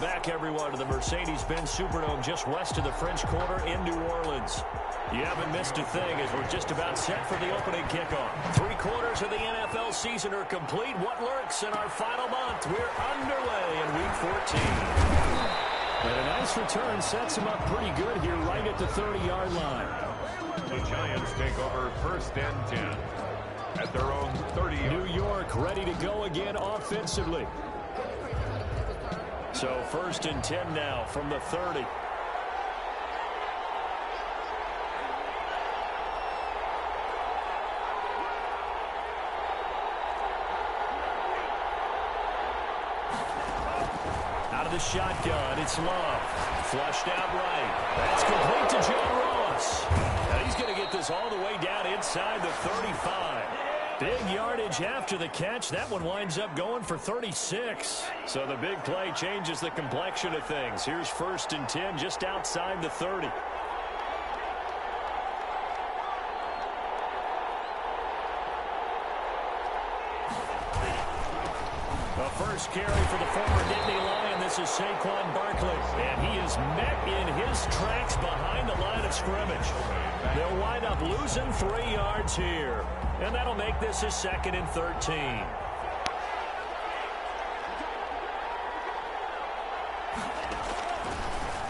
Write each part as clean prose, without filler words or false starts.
Welcome back, everyone, to the Mercedes-Benz Superdome just west of the French Quarter in New Orleans. You haven't missed a thing as we're just about set for the opening kickoff. 3 quarters of the NFL season are complete. What lurks in our final month? We're underway in Week 14. And a nice return sets them up pretty good here right at the 30-yard line. The Giants take over 1st and 10 at their own 30. New York ready to go again offensively. So 1st and 10 now from the 30. Out of the shotgun, it's Love. Flushed out right. That's complete to John Ross. Now he's going to get this all the way down inside the 35. Big yardage after the catch. That one winds up going for 36. So the big play changes the complexion of things. Here's 1st and 10 just outside the 30. The first carry for the former Nittany Lion. This is Saquon Barkley. And he is met in his tracks behind the line of scrimmage. They'll wind up losing 3 yards here. And that'll make this a 2nd and 13.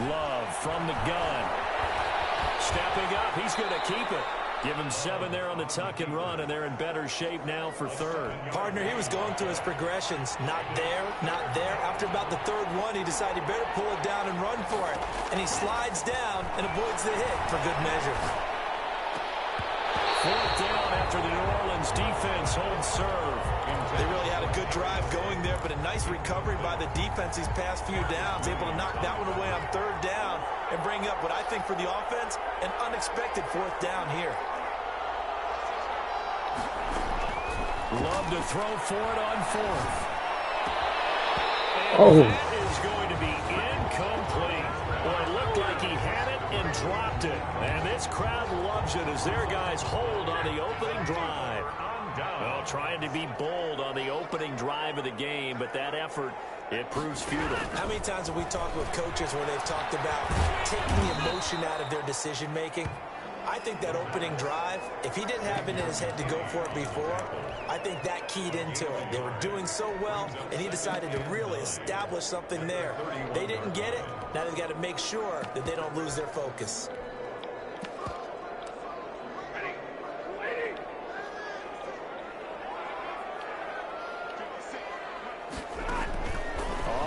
Love from the gun. Stepping up, he's going to keep it. Give him 7 there on the tuck and run, and they're in better shape now for 3rd. Partner, he was going through his progressions. Not there, not there. After about the 3rd one, he decided he better pull it down and run for it. And he slides down and avoids the hit for good measure. 4th down after the New Orleans defense holds serve. They really had a good drive going there, but a nice recovery by the defense these past few downs. Able to knock that one away on 3rd down and bring up what I think for the offense, an unexpected 4th down here. Love to throw for it on 4th. And that is going to be incomplete. Well, it looked like he had it and dropped it. And this crowd loves it as their guys hold on the opening drive. Well, trying to be bold on the opening drive of the game, but that effort, it proves futile. How many times have we talked with coaches where they've talked about taking the emotion out of their decision-making? I think that opening drive, if he didn't have it in his head to go for it before, I think that keyed into it. They were doing so well, and he decided to really establish something there. They didn't get it. Now they've got to make sure that they don't lose their focus.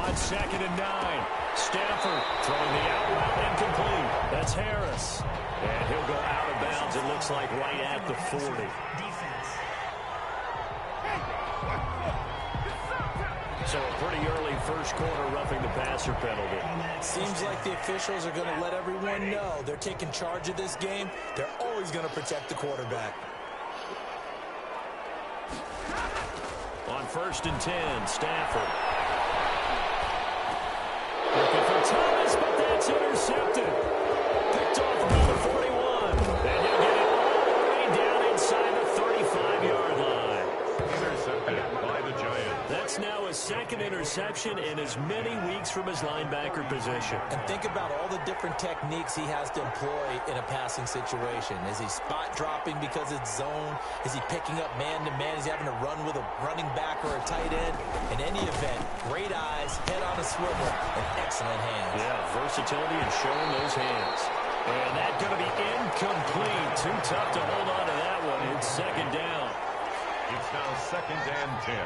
On 2nd and 9, Stafford throwing the out route incomplete. That's Harris. And he'll go out of bounds, it looks like, right at the 40. So a pretty early 1st quarter roughing the passer penalty. Seems like the officials are going to let everyone know they're taking charge of this game. They're always going to protect the quarterback. On 1st and 10, Stafford. Looking for Thomas, but that's intercepted. Picked off about the 41. And he'll get it all the way down inside the 35-yard line. Intercepted by the Giants. That's now his 2nd interception in as many weeks from his linebacker position. And think about all the different techniques he has to employ in a passing situation. Is he spot dropping because it's zone? Is he picking up man-to-man? Is he having to run with a running back or a tight end? In any event, great eyes, head on a swivel, and excellent hands. Yeah, versatility and showing those hands. And that's going to be incomplete. Too tough to hold on to that one. It's 2nd down. It's now 2nd and 10.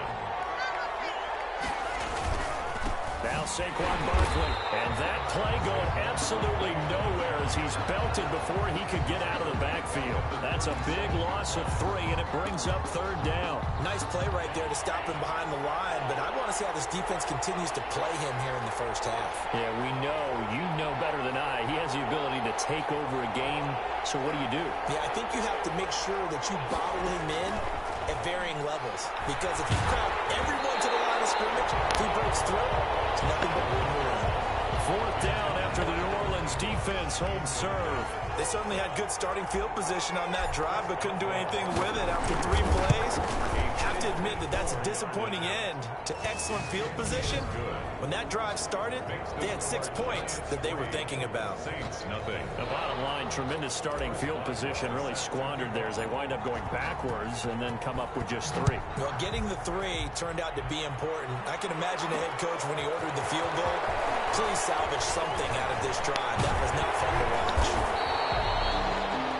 Now Saquon Barkley. And that play going absolutely nowhere as he's belted before he could get out of the backfield. That's a big loss of 3, and it brings up 3rd down. Nice play right there to stop him behind the line, but I want to see how this defense continues to play him here in the 1st half. Yeah, we know. You know better than I. He has the ability to take over a game. So what do? Yeah, I think you have to make sure that you bottle him in at varying levels. Because if you crowd everyone to the line of scrimmage, if he breaks through, it's nothing but room to run. 4th down after the New Orleans defense offense holds serve. They certainly had good starting field position on that drive, but couldn't do anything with it after 3 plays. Have to admit that that's a disappointing end to excellent field position. When that drive started, they had 6 points that they were thinking about. The bottom line, tremendous starting field position, really squandered there as they wind up going backwards and then come up with just 3. Well, getting the 3 turned out to be important. I can imagine the head coach when he ordered the field goal. Please salvage something out of this drive. That was not fun to watch.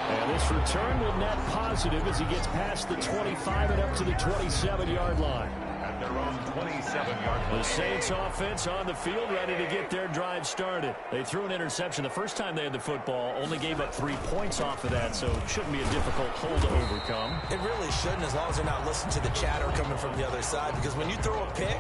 And this return will net positive as he gets past the 25 and up to the 27-yard line. At their own 27-yard line. The Saints offense on the field ready to get their drive started. They threw an interception the first time they had the football, only gave up 3 points off of that, so it shouldn't be a difficult hole to overcome. It really shouldn't, as long as they're not listening to the chatter coming from the other side, because when you throw a pick,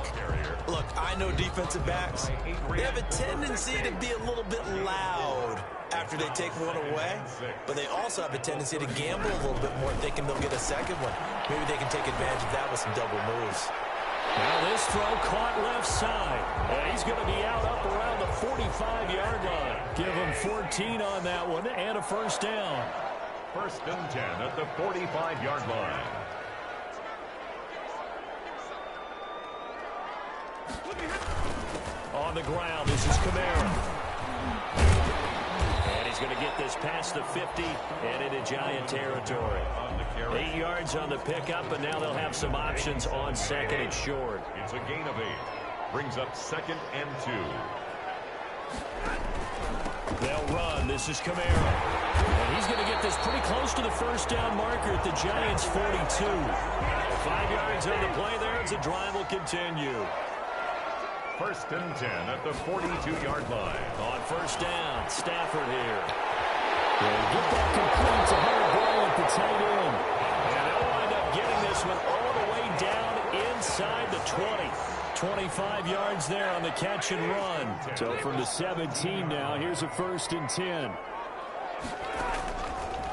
look, I know defensive backs, they have a tendency to be a little bit loud after they take one away, but they also have a tendency to gamble a little bit more, thinking they'll get a second one. Maybe they can take advantage of that with some double moves. Now this throw caught left side. And he's going to be out up around the 45-yard line. Give him 14 on that one and a first down. First and 10 at the 45-yard line. On the ground, this is Kamara. And he's going to get this past the 50 and into Giant territory. 8 yards on the pickup, and now they'll have some options on second and short. It's a gain of 8. Brings up second and 2. They'll run. This is Kamara. And he's going to get this pretty close to the first down marker at the Giants' 42. 5 yards on the play there as the drive will continue. First and 10 at the 42-yard line. On first down, Stafford here. They'll get that complete to Hunter Ball at the tight end. And they'll wind up getting this one all the way down inside the 20. 25 yards there on the catch and run. So from the 17 now, here's a first and 10.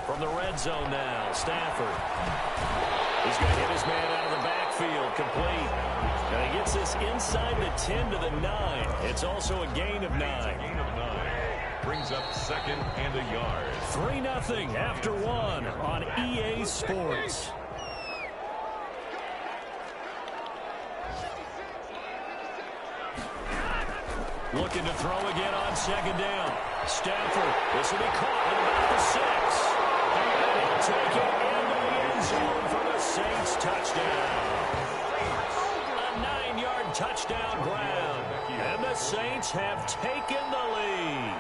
From the red zone now, Stafford. He's going to hit his man out of the backfield, complete. And he gets this inside the 10 to the 9. It's also a gain of 9. Gain of 9. Brings up second and a yard. 3-0 after 1 on EA Sports. Looking to throw again on second down. Stafford, this will be caught at about the 6. And he'll take it into the end zone for the Saints touchdown. A 9-yard touchdown grab. And the Saints have taken the lead.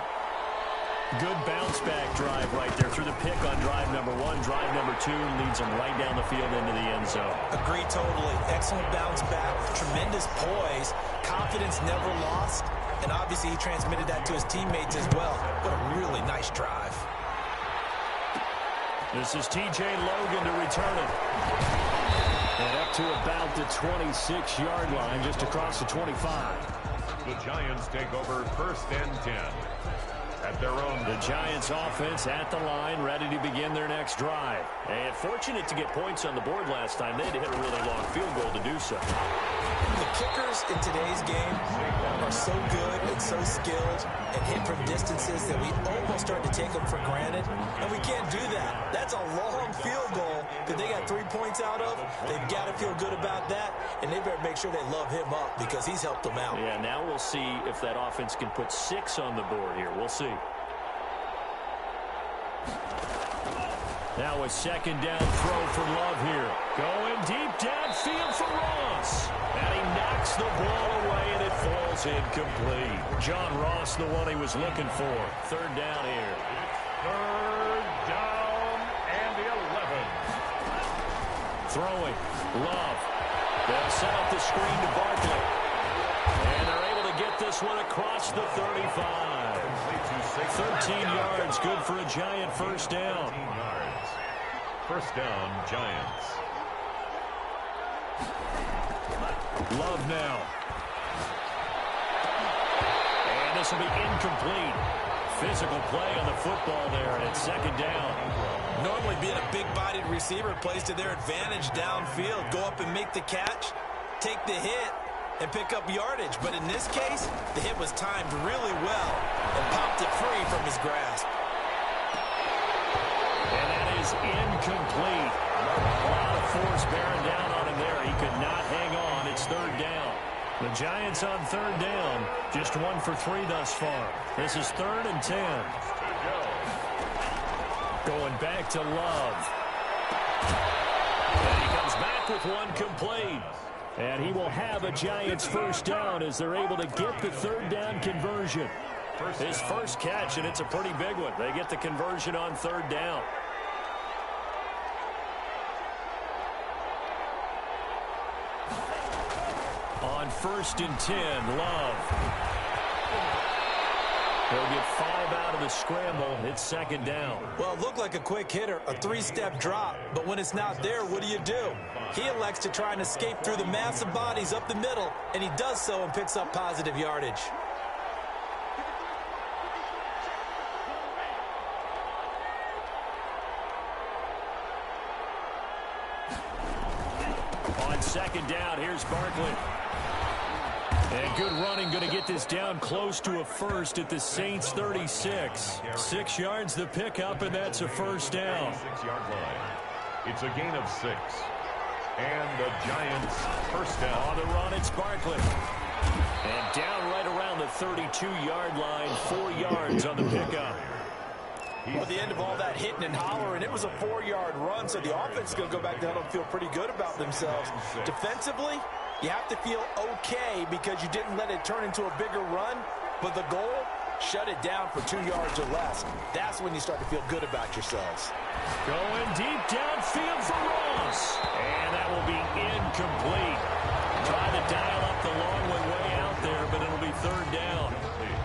Good bounce-back drive right there through the pick on drive number 1. Drive number 2 leads them right down the field into the end zone. Agree totally. Excellent bounce back. Tremendous poise. Confidence never lost. And obviously he transmitted that to his teammates as well. What a really nice drive. This is T.J. Logan to return it. And up to about the 26-yard line, just across the 25. The Giants take over first and 10. At their own. The Giants offense at the line, ready to begin their next drive. And fortunate to get points on the board last time. They had to hit a really long field goal to do so. The kickers in today's game are so good and so skilled and hit from distances that we almost start to take them for granted. And we can't do that. That's a long field goal that they got 3 points out of. They've got to feel good about that. And they better make sure they love him up because he's helped them out. Yeah, now we'll see if that offense can put 6 on the board here. We'll see. Now a second down throw from Love here. Going deep downfield for Ross. And he knocks the ball away and it falls incomplete. John Ross, the one he was looking for. Third down here. Third down and 11. Throwing. Love. They'll set up the screen to Barkley. And they're able to get this one across the 35. 13 yards, good for a Giant first down. 13 yards. First down, Giants. Love now. And this will be incomplete. Physical play on the football there, and it's second down. Normally being a big-bodied receiver plays to their advantage downfield. Go up and make the catch, take the hit, and pick up yardage. But in this case, the hit was timed really well and popped it free from his grasp. And that is incomplete. A lot of force bearing down on him there. He could not hang on. It's third down. The Giants on third down, just 1 for 3 thus far. This is 3rd and 10. Going back to Love. And he comes back with one complete. And he will have a Giants first down as they're able to get the third down conversion. His first catch, and it's a pretty big one. They get the conversion on third down. On 1st and 10, Love. He'll get 5 out of the scramble. It's 2nd down. Well, it looked like a quick hitter, a 3-step drop. But when it's not there, what do? He elects to try and escape through the massive bodies up the middle, and he does so and picks up positive yardage. On 2nd down, here's Barkley. And good running, going to get this down close to a first at the Saints 36. 6 yards the pickup, and that's a first down. 6-yard line. It's a gain of 6. And the Giants first down. On the run, it's Barkley. And down right around the 32-yard line, 4 yards on the pickup. Well, at the end of all that hitting and hollering, it was a 4-yard run, so the offense is going to go back to huddle and feel pretty good about themselves. Defensively, you have to feel okay because you didn't let it turn into a bigger run, but the goal, shut it down for 2 yards or less. That's when you start to feel good about yourselves. Going deep downfield for Ross. And that will be incomplete. Trying to dial up the long one way out there, but it'll be third down.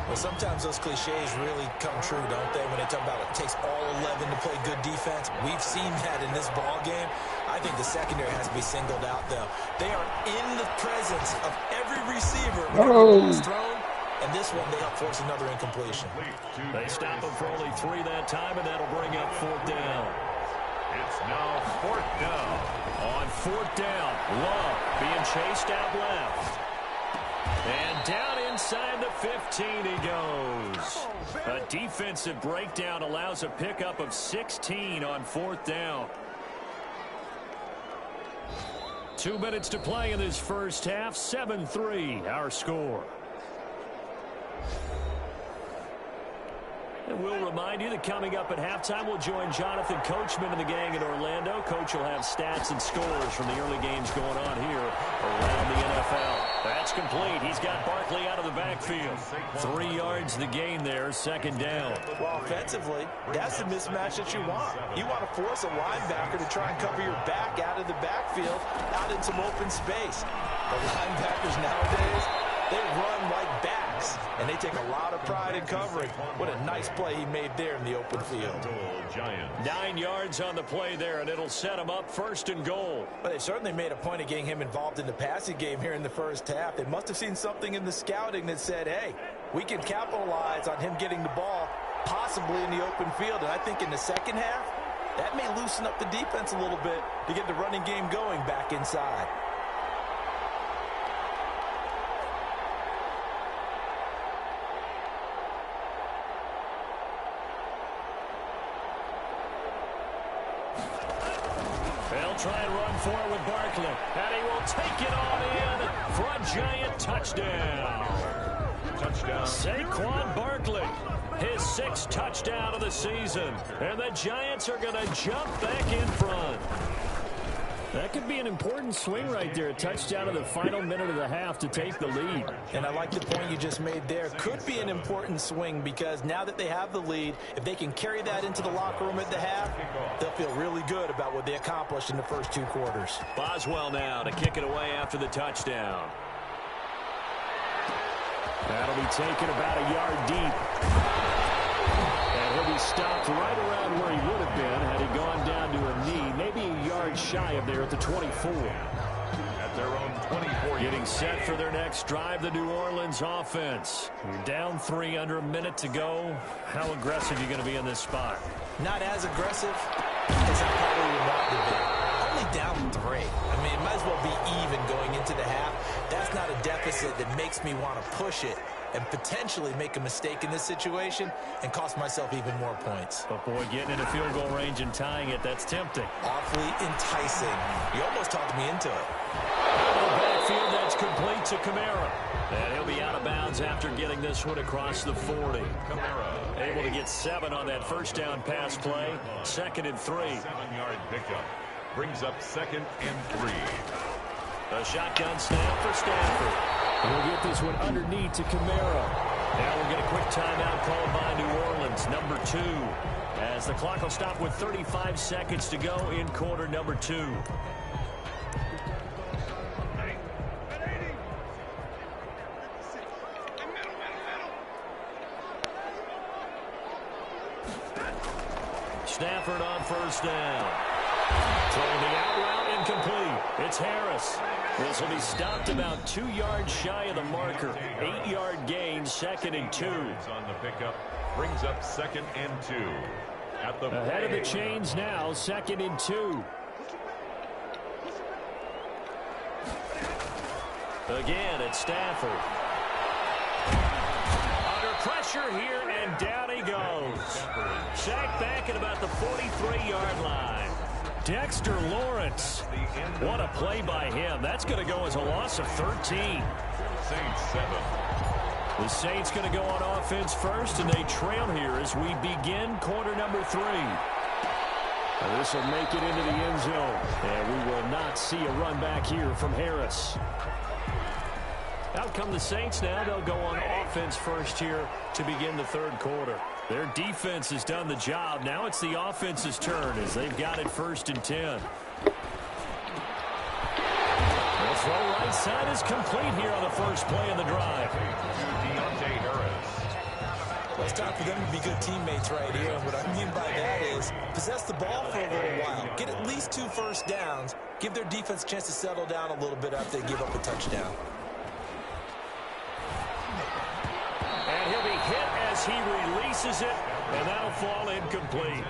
Well, sometimes those cliches really come true, don't they, when they talk about it takes all 11 to play good defense. We've seen that in this ball game. I think the secondary has to be singled out, though. They are in the presence of every receiver when the ball is thrown, and this one they help force another incompletion. They stop him for only 3 that time, and that'll bring up 4th down. It's now 4th down. On 4th down, Love being chased out left. And down inside the 15 he goes. A defensive breakdown allows a pickup of 16 on 4th down. 2 minutes to play in this first half. 7-3 our score. And we'll remind you that coming up at halftime, we'll join Jonathan Coachman and the gang in Orlando. Coach will have stats and scores from the early games going on here around the NFL. That's complete. He's got Barkley out of the backfield. 3 yards the gain there, 2nd down. Well, offensively, that's the mismatch that you want. You want to force a linebacker to try and cover your back out of the backfield, out in some open space. The linebackers nowadays, they run like backs, and they take a lot of pride in covering. What a nice play he made there in the open field. 9 yards on the play there, and it'll set him up 1st and goal. But they certainly made a point of getting him involved in the passing game here in the first half. They must have seen something in the scouting that said, hey, we can capitalize on him getting the ball possibly in the open field. And I think in the second half, that may loosen up the defense a little bit to get the running game going back inside. Try and run forward with Barkley. And he will take it on in for a Giant touchdown. Saquon Barkley, his 6th touchdown of the season. And the Giants are going to jump back in front. That could be an important swing right there. A touchdown in the final minute of the half to take the lead. And I like the point you just made there. Could be an important swing because now that they have the lead, if they can carry that into the locker room at the half, they'll feel really good about what they accomplished in the first 2 quarters. Boswell now to kick it away after the touchdown. That'll be taken about a yard deep. And he'll be stopped right around where he would have been had he gone down to a knee, maybe a yard shy of there at the 24. At their own 24. Getting set for their next drive, the New Orleans offense. You're down 3 under a minute to go. How aggressive are you going to be in this spot? Not as aggressive as I probably would want to be. only down 3. I mean, it might as well be even going into the half. That's not a deficit that makes me want to push it and potentially make a mistake in this situation and cost myself even more points. But, boy, getting into field goal range and tying it, that's tempting. Awfully enticing. You almost talked me into it. Out of the backfield, that's complete to Kamara. And he'll be out of bounds after getting this one across the 40. Kamara Able to get 7 on that first down pass play. 2nd and 3. 7-yard pickup. Brings up 2nd and 3. A shotgun snap for Stafford. We'll get this one underneath to Kamara. Now we'll get a quick timeout called by New Orleans, number 2. As the clock will stop with 35 seconds to go in quarter number 2. Stafford on first down. Throwing the out route incomplete. It's Harris. This will be stopped about 2 yards shy of the marker. 8-yard gain, 2nd and 2. On the pickup, brings up 2nd and 2. At the ahead of the chains now, 2nd and 2. Again, it's Stafford. Under pressure here, and down he goes. Sacked back at about the 43-yard line. Dexter Lawrence. What a play by him. That's going to go as a loss of 13. Saints 7. The Saints going to go on offense first, and they trail here as we begin quarter number 3. This will make it into the end zone, and we will not see a run back here from Harris. Out come the Saints now. They'll go on offense first here to begin the 3rd quarter. Their defense has done the job. Now it's the offense's turn as they've got it 1st and 10. The throw right side is complete here on the first play of the drive. Deontay Harris. Well, it's time for them to be good teammates right here. And what I mean by that is possess the ball for a little while. Get at least 2 first downs. Give their defense a chance to settle down a little bit after they give up a touchdown. And he'll be hit as he releases it, and that'll fall incomplete.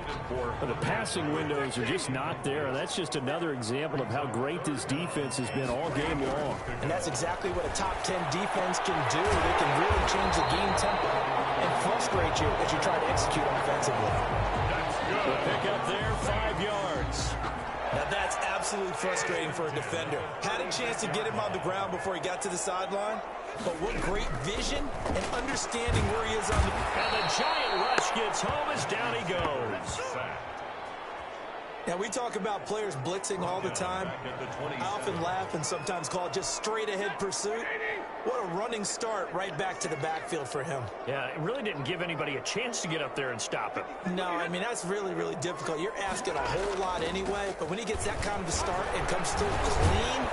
The passing windows are just not there. That's just another example of how great this defense has been all game long. And that's exactly what a top 10 defense can do. They can really change the game tempo and frustrate you as you try to execute offensively. The pick up there, 5 yards. Now that's absolutely frustrating for a defender. Had a chance to get him on the ground before he got to the sideline, but what great vision and understanding where he is on the... And the giant rush gets home as down he goes. Now we talk about players blitzing all the time. I often laugh and sometimes call it just straight ahead pursuit. What a running start right back to the backfield for him. Yeah, it really didn't give anybody a chance to get up there and stop him. No, I mean, that's really, really difficult. You're asking a whole lot anyway, but when he gets that kind of a start and comes through clean,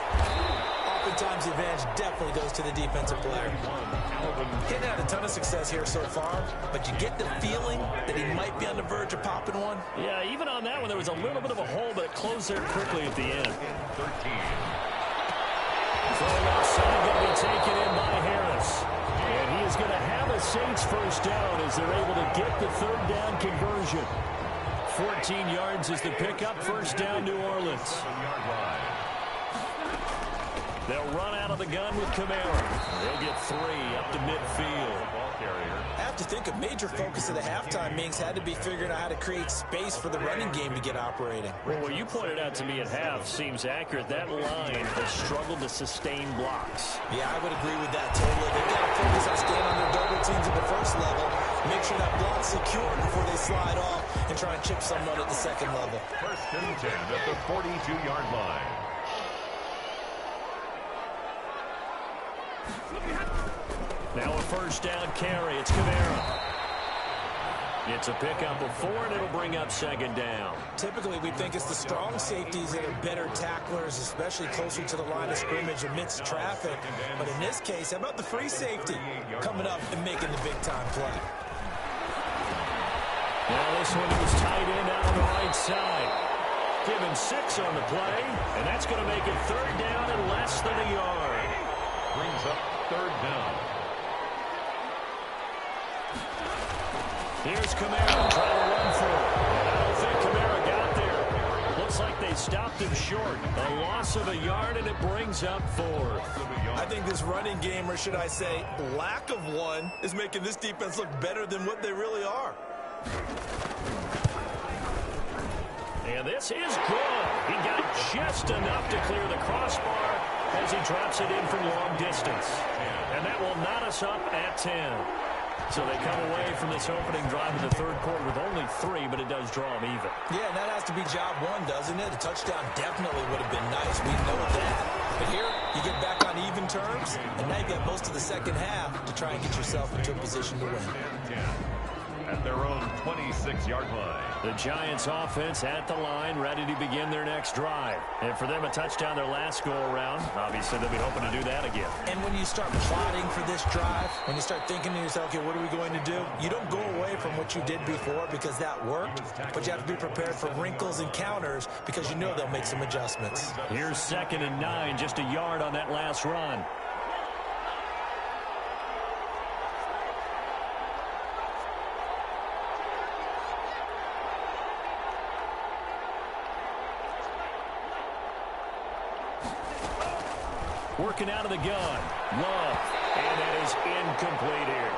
oftentimes the advantage definitely goes to the defensive player. He's had a ton of success here so far, but you get the feeling that he might be on the verge of popping one. Yeah, even on that one, there was a little bit of a hole, but it closed there quickly at the end. 13. Throw outside, going to be taken in by Harris. And he is going to have a Saints first down as they're able to get the 3rd down conversion. 14 yards is the pickup, first down New Orleans. 7-yard line. They'll run out of the gun with Kamara. They'll get 3 up to midfield. Ball carrier. I have to think a major focus of the halftime meetings had to be figuring out how to create space for the running game to get operating. Well, what you pointed out to me at half seems accurate. That line has struggled to sustain blocks. Yeah, I would agree with that totally. They've got to focus on staying on their double teams at the first level, make sure that block's secure before they slide off, and try and chip someone at the second level. 1st and 10 at the 42-yard line. Now a first down carry. It's Kamara. It's a pickup of 4, and it'll bring up 2nd down. Typically, we think it's the strong safeties that are better tacklers, especially closer to the line of scrimmage amidst traffic. But in this case, how about the free safety coming up and making the big-time play? Now this one was tight end out on the right side. Given 6 on the play, and that's going to make it 3rd down and less than a yard. Brings up 3rd down. Here's Kamara trying to run for it. I don't think Kamara got there. Looks like they stopped him short. A loss of a yard, and it brings up 4th. I think this running game, or should I say lack of one, is making this defense look better than what they really are. And this is good. He got just enough to clear the crossbar as he drops it in from long distance. And that will knot us up at 10. So they come away from this opening drive in the third quarter with only 3, but it does draw them even. Yeah, and that has to be job one, doesn't it? A touchdown definitely would have been nice. We know that. But here, you get back on even terms, and now you got most of the second half to try and get yourself into a position to win. At their own 26-yard line. The Giants offense at the line, ready to begin their next drive. And for them, a touchdown their last go-around. Obviously, they'll be hoping to do that again. And when you start plotting for this drive, when you start thinking to yourself, okay, what are we going to do? You don't go away from what you did before because that worked, but you have to be prepared for wrinkles and counters because you know they'll make some adjustments. Here's 2nd and 9, just a yard on that last run. Working out of the gun. Love. And that is incomplete here.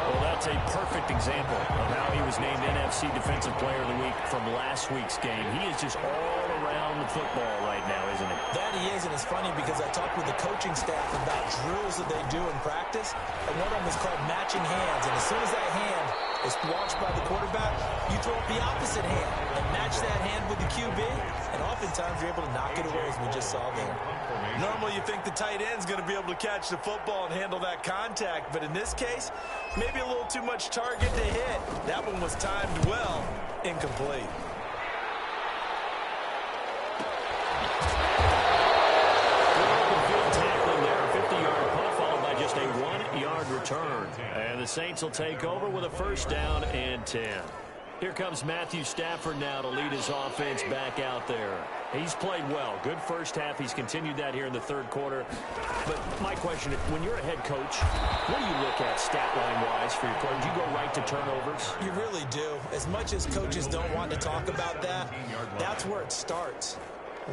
Well, that's a perfect example of how he was named NFC Defensive Player of the Week from last week's game. He is just all around the football right now, isn't he? That he is, and it's funny because I talked with the coaching staff about drills that they do in practice, and one of them is called matching hands. And as soon as that hand is launched by the quarterback, you throw up the opposite hand and match that hand with the QB, and oftentimes you're able to knock it away, as we just saw there. Normally you think the tight end's going to be able to catch the football and handle that contact, but in this case, maybe a little too much target to hit. That one was timed well, incomplete. Just a 1-yard return. And the Saints will take over with a 1st down and 10. Here comes Matthew Stafford now to lead his offense back out there. He's played well. Good first half. He's continued that here in the third quarter. But my question, when you're a head coach, what do you look at stat line-wise for your players? Do you go right to turnovers? You really do. As much as coaches don't want to talk about that, that's where it starts.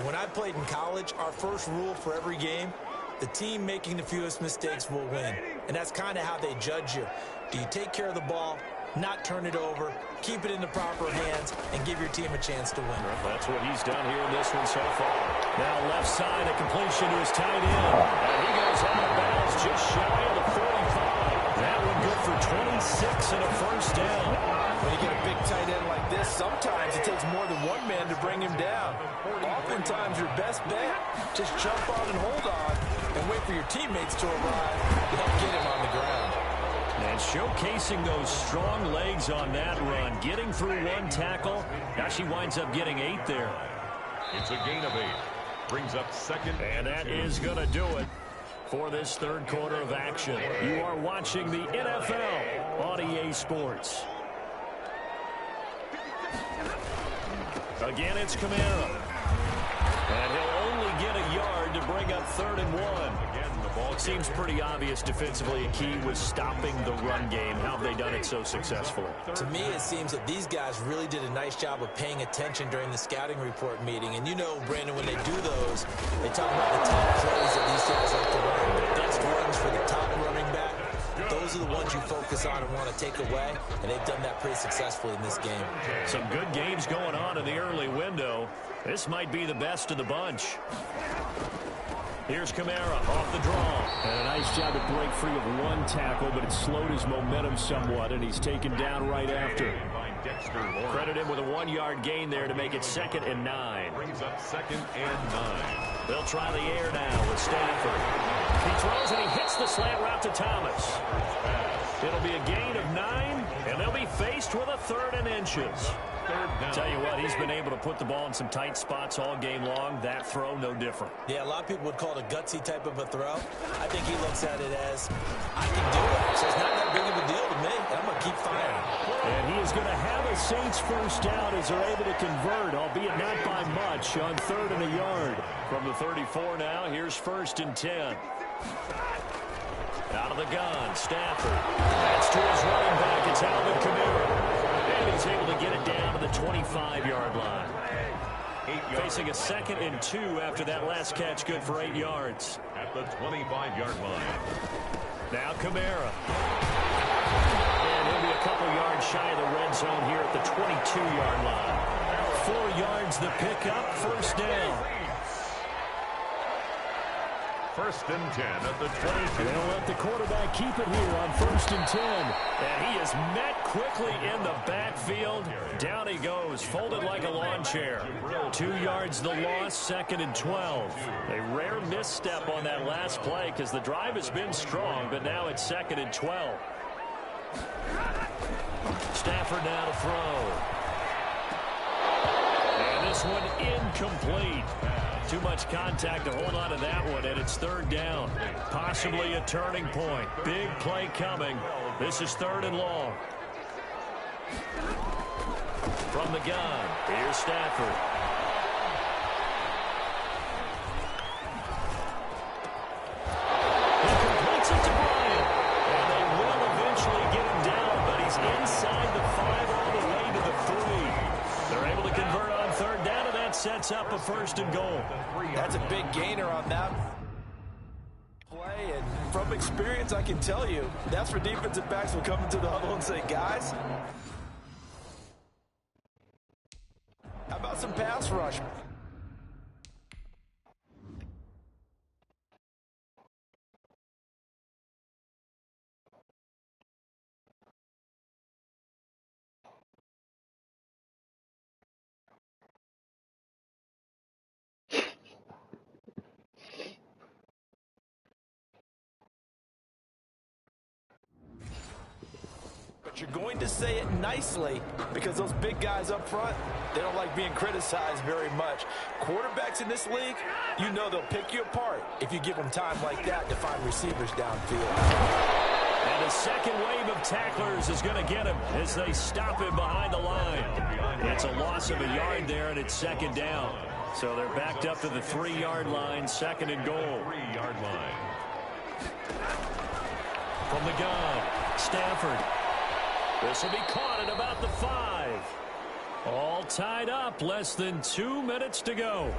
When I played in college, our first rule for every game, the team making the fewest mistakes will win. And that's kind of how they judge you. Do you take care of the ball, not turn it over, keep it in the proper hands, and give your team a chance to win? That's what he's done here in this one so far. Now left side, a completion to his tight end. And he goes out of bounds just shy of the 45. That one good for 26 and a 1st down. When you get a big tight end like this, sometimes it takes more than one man to bring him down. Oftentimes your best bet, just jump on and hold on and wait for your teammates to arrive to help get him on the ground. And showcasing those strong legs on that run, getting through one tackle. Now she winds up getting 8 there. It's a gain of 8. Brings up 2nd. And that is going to do it for this third quarter of action. You are watching the NFL on EA Sports. Again, it's Kamara. And he'll only get a yard to bring up 3rd and 1. Again, the ball seems pretty obvious defensively. A key was stopping the run game. How have they done it so successfully? To me, it seems that these guys really did a nice job of paying attention during the scouting report meeting. And you know, Brandon, when they do those, they talk about the top plays that these guys like to run, the best runs for the top running back. Those are the ones you focus on and want to take away, and they've done that pretty successfully in this game. Some good games going on in the early window. This might be the best of the bunch. Here's Kamara off the draw. And a nice job to break free of one tackle, but it slowed his momentum somewhat, and he's taken down right after. Credit him with a 1-yard gain there to make it 2nd and 9. Brings up 2nd and 9. They'll try the air now with Stafford. He throws and he hits the slant route to Thomas. It'll be a gain of 9, and they'll be faced with a 3rd and inches. Tell you what, he's been able to put the ball in some tight spots all game long. That throw, no different. Yeah, a lot of people would call it a gutsy type of a throw. I think he looks at it as, I can do it. So it's not that big of a deal to me, and I'm going to keep firing. And he is going to have a Saints 1st down as they're able to convert, albeit not by much, on 3rd and a yard. From the 34 now, here's 1st and 10. Out of the gun, Stafford. That's to his running back. It's Alvin Kamara. And he's able to get it down to the 25-yard line. facing a 2nd and 2 after that last catch, good for 8 yards. At the 25-yard line. Now Kamara. And he'll be a couple yards shy of the red zone here at the 22-yard line. 4 yards the pickup, first down. 1st and 10 at the 22. They'll let the quarterback keep it here on 1st and 10. And he is met quickly in the backfield. Down he goes, folded like a lawn chair. 2 yards the loss, 2nd and 12. A rare misstep on that last play because the drive has been strong, but now it's 2nd and 12. Stafford now to throw. And this one incomplete. Too much contact to hold on to that one, and it's 3rd down. Possibly a turning point. Big play coming. This is 3rd and long. From the gun, here's Stafford. He completes it to Bryant. And they will eventually get him down, but he's inside the 5 all the way to the 3. They're able to convert on 3rd down, and that sets up a 1st and goal. That's a big gainer on that play, and from experience, I can tell you, that's where defensive backs will come into the huddle and say, guys, how about some pass rush? But you're going to say it nicely because those big guys up front, they don't like being criticized very much. Quarterbacks in this league, you know they'll pick you apart if you give them time like that to find receivers downfield. And a second wave of tacklers is going to get him as they stop him behind the line. It's a loss of a yard there, and it's 2nd down. So they're backed up to the 3-yard line, 2nd and goal. 3-yard line. From the gun, Stafford. This will be caught at about the 5. All tied up, less than 2 minutes to go.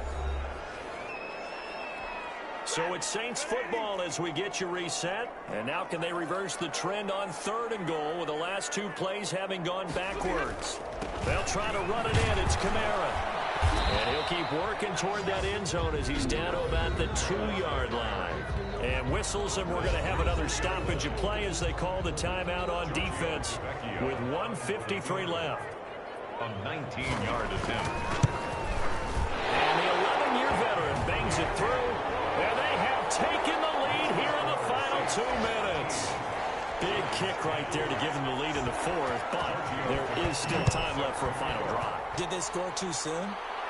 So it's Saints football as we get you reset. And now can they reverse the trend on 3rd and goal with the last 2 plays having gone backwards? They'll try to run it in. It's Kamara. And he'll keep working toward that end zone as he's down to about the 2-yard line. And whistles, and we're going to have another stoppage of play as they call the timeout on defense with 1:53 left. A 19-yard attempt. And the 11-year veteran bangs it through. And they have taken the lead here in the final 2 minutes. Big kick right there to give them the lead in the 4th, but there is still time left for a final drive. Did they score too soon?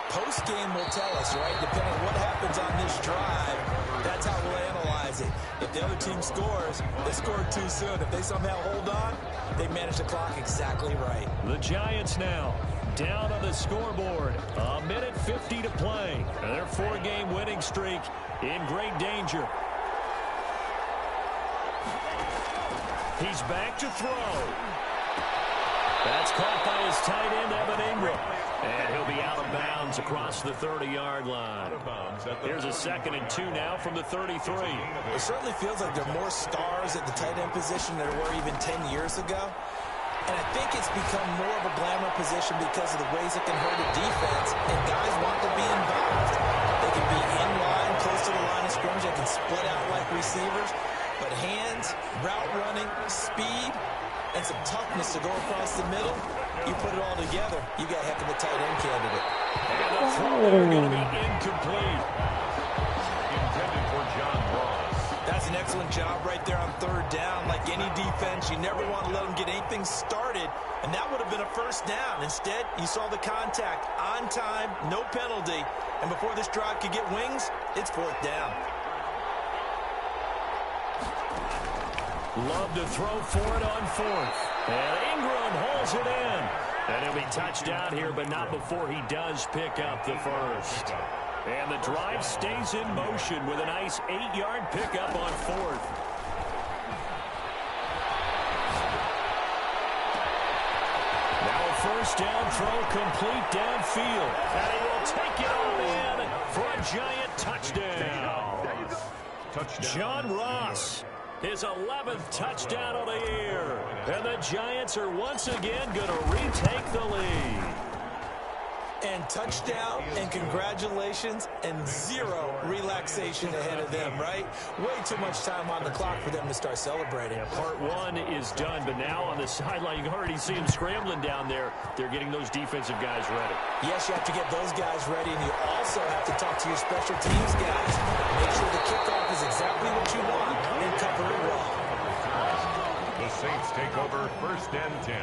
Post-game will tell us, right? Depending on what happens on this drive, that's how we'll analyze it. If the other team scores, they scored too soon. If they somehow hold on, they manage the clock exactly right. The Giants now down on the scoreboard. 1:50 to play. And their 4-game winning streak in great danger. He's back to throw. That's caught by his tight end, Evan Ingram. And he'll be out of bounds across the 30-yard line. Here's a 2nd and 2 now from the 33. It certainly feels like there are more stars at the tight end position than there were even 10 years ago. And I think it's become more of a glamour position because of the ways it can hurt a defense, and guys want to be involved. They can be in line, close to the line of scrimmage. They can split out like receivers. But hands, route running, speed, and some toughness to go across the middle, you put it all together, you got a heck of a tight end candidate. And the throw there going to be incomplete. Intended for John Ross. That's an excellent job right there on 3rd down. Like any defense, you never want to let them get anything started, and that would have been a 1st down. Instead, you saw the contact on time, no penalty, and before this drive could get wings, it's 4th down. Love to throw for it on 4th. And Ingram holds it in. And he'll be touched down here, but not before he does pick up the 1st. And the drive stays in motion with a nice 8-yard pickup on 4th. Now a 1st down throw complete downfield. And he will take it all in for a Giant touchdown. John Ross, his 11th touchdown of the year. And the Giants are once again going to retake the lead. And touchdown, and congratulations, and zero relaxation ahead of them, right? Way too much time on the clock for them to start celebrating. Yeah, part one is done, but now on the sideline, you can already see them scrambling down there. They're getting those defensive guys ready. Yes, you have to get those guys ready, and you also have to talk to your special teams guys. Make sure the kickoff is exactly what you want and cover it well. The Saints take over 1st and 10.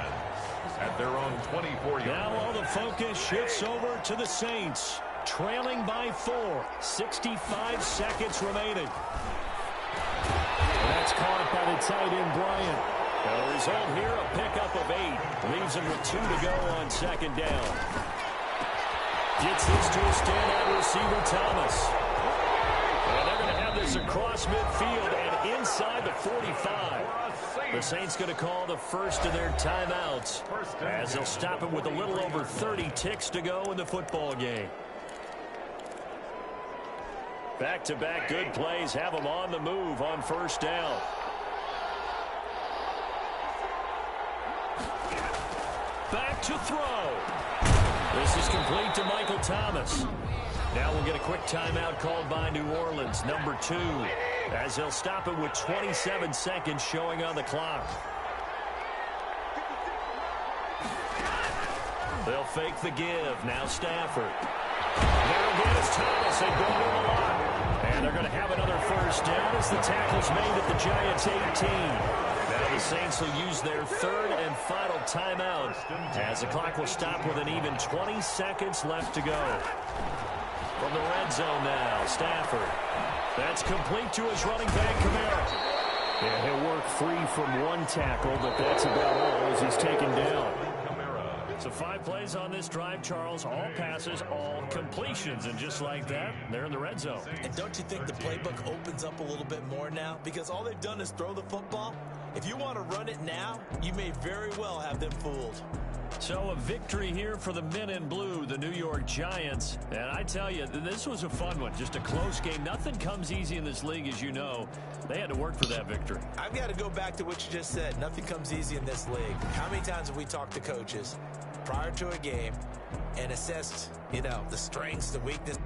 At their own 24-yard. Now all the focus shifts over to the Saints, trailing by 4. 65 seconds remaining. And that's caught by the tight end, Bryant. The result here, a pickup of 8. Leaves him with 2 to go on 2nd down. Gets this to a standout receiver, Thomas. And they're going to have this across midfield and inside the 45. The Saints going to call the first of their timeouts as they'll stop it with a little over 30 ticks to go in the football game. Back-to-back good plays have them on the move on 1st down. Back to throw. This is complete to Michael Thomas. Now we'll get a quick timeout called by New Orleans, number 2, as they'll stop it with 27 seconds showing on the clock. They'll fake the give. Now Stafford. There again is Thomas. They go to the line. And they're going to have another 1st down as the tackle's made at the Giants' 18. Now the Saints will use their 3rd and final timeout as the clock will stop with an even 20 seconds left to go. From the red zone now, Stafford. That's complete to his running back, Kamara. Yeah, he'll work free from one tackle, but that's about all as he's taken down. So 5 plays on this drive, Charles. All passes, all completions. And just like that, they're in the red zone. And don't you think the playbook opens up a little bit more now? Because all they've done is throw the football. If you want to run it now, you may very well have them fooled. So a victory here for the men in blue, the New York Giants. And I tell you, this was a fun one. Just a close game. Nothing comes easy in this league, as you know. They had to work for that victory. I've got to go back to what you just said. Nothing comes easy in this league. How many times have we talked to coaches prior to a game and assessed, the strengths, the weakness?